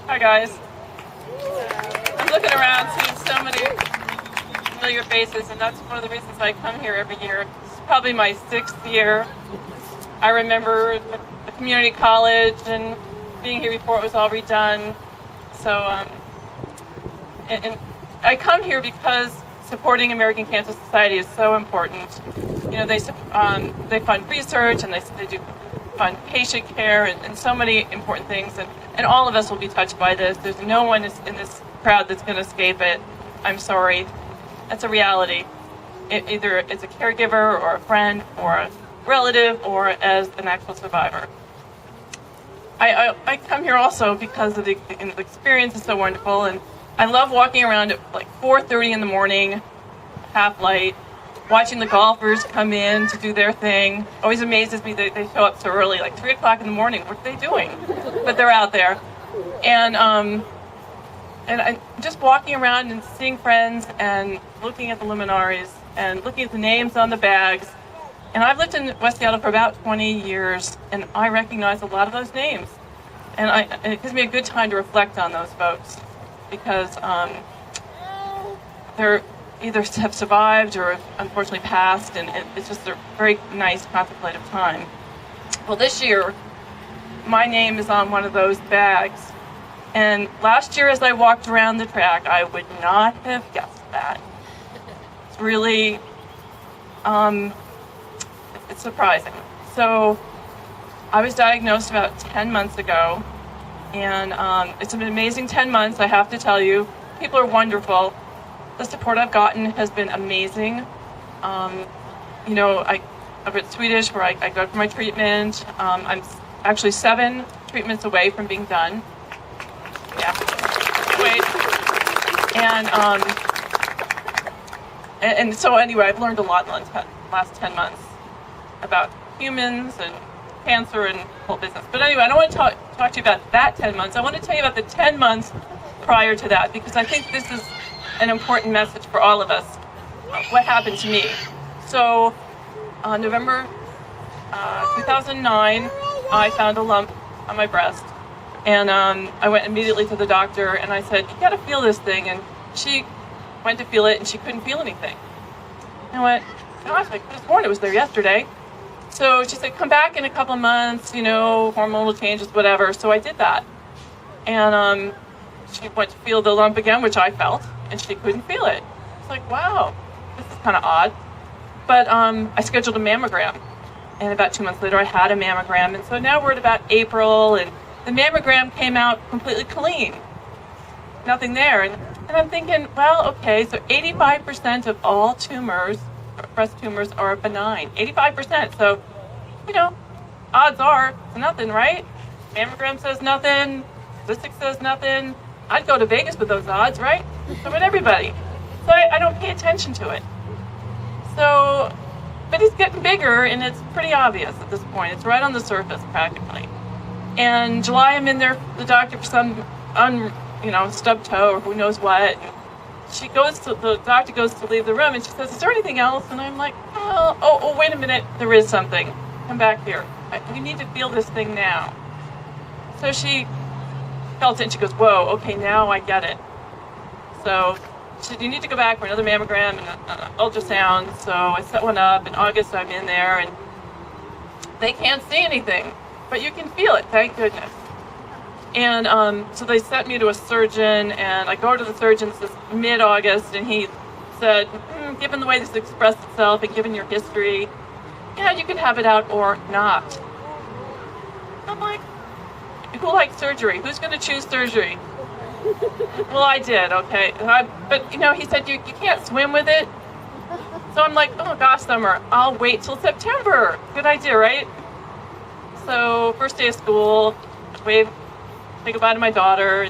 Hi guys. I'm looking around seeing so many familiar faces, and that's one of the reasons I come here every year. It's probably my 6th year. I remember the community college and being here before it was all redone. So, and I come here because supporting American Cancer Society is so important. You know, they fund research, and they do fund patient care, and so many important things, and all of us will be touched by this. There's no one in this crowd that's going to escape it. I'm sorry. That's a reality. Either as a caregiver or a friend or a relative or as an actual survivor. I come here also because of the experience is so wonderful, and I love walking around at like 4:30 in the morning, half light, watching the golfers come in to do their thing. Always amazes me that they show up so early, like 3 o'clock in the morning. What are they doing? But they're out there. And I'm just walking around and seeing friends and looking at the luminaries and looking at the names on the bags. And I've lived in West Seattle for about 20 years, and I recognize a lot of those names. And it gives me a good time to reflect on those folks, because they're either have survived or unfortunately passed, and it's just a very nice contemplative time. Well, this year, my name is on one of those bags. And last year, as I walked around the track, I would not have guessed that. It's really, it's surprising. So I was diagnosed about 10 months ago, and it's an amazing 10 months, I have to tell you. People are wonderful. The support I've gotten has been amazing. You know, I'm at Swedish where I go for my treatment. I'm actually 7 treatments away from being done. Yeah. Wait. And so anyway, I've learned a lot in the last 10 months about humans and cancer and the whole business. But anyway, I don't want to talk to you about that 10 months. I want to tell you about the 10 months prior to that, because I think this is an important message for all of us. What happened to me? So, November 2009, I found a lump on my breast, and I went immediately to the doctor, and I said, "You got to feel this thing." And she went to feel it, and she couldn't feel anything. And I went, "Gosh, I could have sworn it was there yesterday." So she said, "Come back in a couple of months, you know, hormonal changes, whatever." So I did that, and she went to feel the lump again, which I felt, and she couldn't feel it. It's like, wow, this is kind of odd. But I scheduled a mammogram, and about 2 months later I had a mammogram, and so now we're at about April, and the mammogram came out completely clean. Nothing there. And I'm thinking, well, okay, so 85% of all tumors, breast tumors, are benign. 85%. So, you know, odds are it's nothing, right? Mammogram says nothing. Statistics says nothing. I'd go to Vegas with those odds, right? So would everybody. So I don't pay attention to it. So, but it's getting bigger, and it's pretty obvious at this point. It's right on the surface, practically. And July, I'm in there, the doctor for some, stubbed toe or who knows what. The doctor goes to leave the room, and she says, "Is there anything else?" And I'm like, oh, wait a minute, there is something. Come back here. You need to feel this thing now. So she felt it, and she goes, "Whoa, okay, now I get it." So she said, "You need to go back for another mammogram and an ultrasound." So I set one up. In August, I'm in there, and they can't see anything, but you can feel it, thank goodness. And so they sent me to a surgeon, and I go to the surgeon this mid-August, and he said, "Given the way this expressed itself and given your history, yeah, you can have it out or not." I'm like, who likes surgery? Who's going to choose surgery? Well, I did, okay. But, he said, you can't swim with it. So I'm like, oh gosh, Summer, I'll wait till September. Good idea, right? So first day of school, say goodbye to my daughter.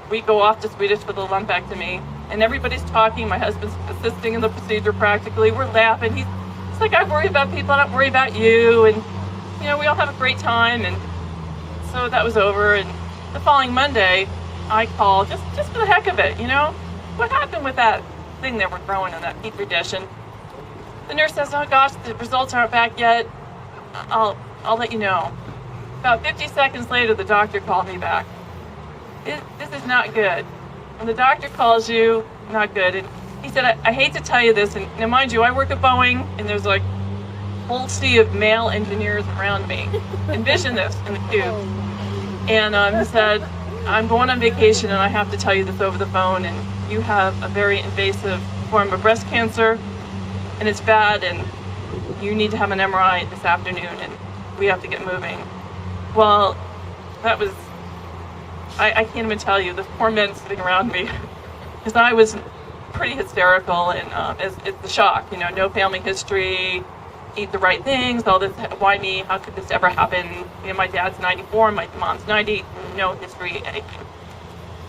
We go off to Swedish for the lumpectomy, and everybody's talking. My husband's assisting in the procedure practically. We're laughing. He's like, "I worry about people, I don't worry about you." And, we all have a great time. And so that was over. And the following Monday, I called just for the heck of it, What happened with that thing that we're growing in that petri dish? And the nurse says, "Oh gosh, the results aren't back yet. I'll let you know." About 50 seconds later, the doctor called me back. this is not good. When the doctor calls you, not good. And he said, I hate to tell you this, and now mind you, I work at Boeing, and there's like a whole sea of male engineers around me. Envision this in the cube. And he said, I'm going on vacation, and I have to tell you this over the phone, and you have a very invasive form of breast cancer, and it's bad, and you need to have an MRI this afternoon, and we have to get moving. Well, that was, I can't even tell you, the poor men sitting around me, because I was pretty hysterical, and it's the shock, no family history, eat the right things, all this, why me, how could this ever happen? My dad's 94, my mom's 90, no history, anything.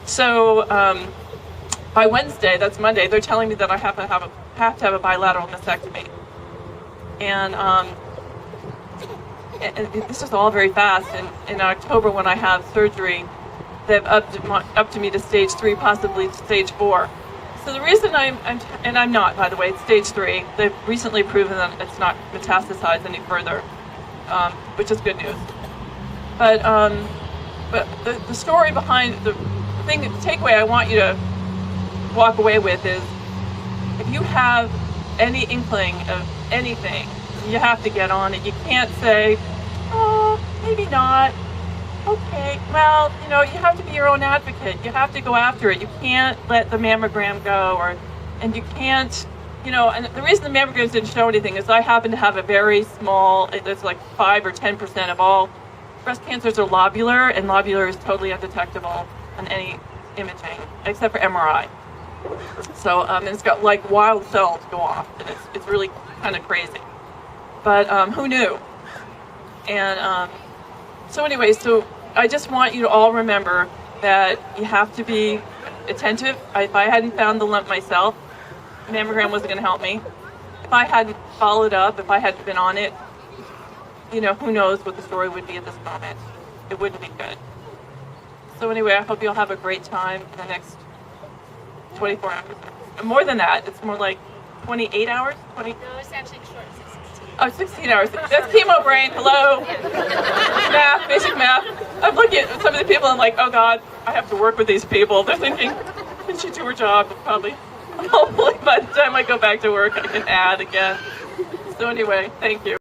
So by Wednesday, that's Monday, they're telling me that I have to have a bilateral mastectomy. And this is all very fast. And in October, when I have surgery, they've upped me to stage 3, possibly stage 4. So the reason I'm not, by the way, it's stage 3. They've recently proven that it's not metastasized any further, which is good news. But the story behind the takeaway I want you to walk away with is, if you have any inkling of anything, you have to get on it. You can't say, oh, maybe not. Okay, well, you have to be your own advocate. You have to go after it. You can't let the mammogram go, and you can't, and the reason the mammograms didn't show anything is I happen to have a very small, it's like 5 or 10% of all breast cancers are lobular, and lobular is totally undetectable on any imaging, except for MRI. So it's got like wild cells go off, and it's really kind of crazy. But who knew? And so anyway, so I just want you to all remember that you have to be attentive. If I hadn't found the lump myself, the mammogram wasn't going to help me. If I hadn't followed up, if I hadn't been on it, who knows what the story would be at this moment. It wouldn't be good. So anyway, I hope you'll have a great time in the next 24 hours. More than that, it's more like 28 hours? No, it's actually short. It's 16. Oh, 16 hours. That's chemo brain. Hello. Math, basic math. I'm looking at some of the people and I'm like, oh God, I have to work with these people. They're thinking, can she do her job? Probably. Hopefully by the time I go back to work, I can add again. So anyway, thank you.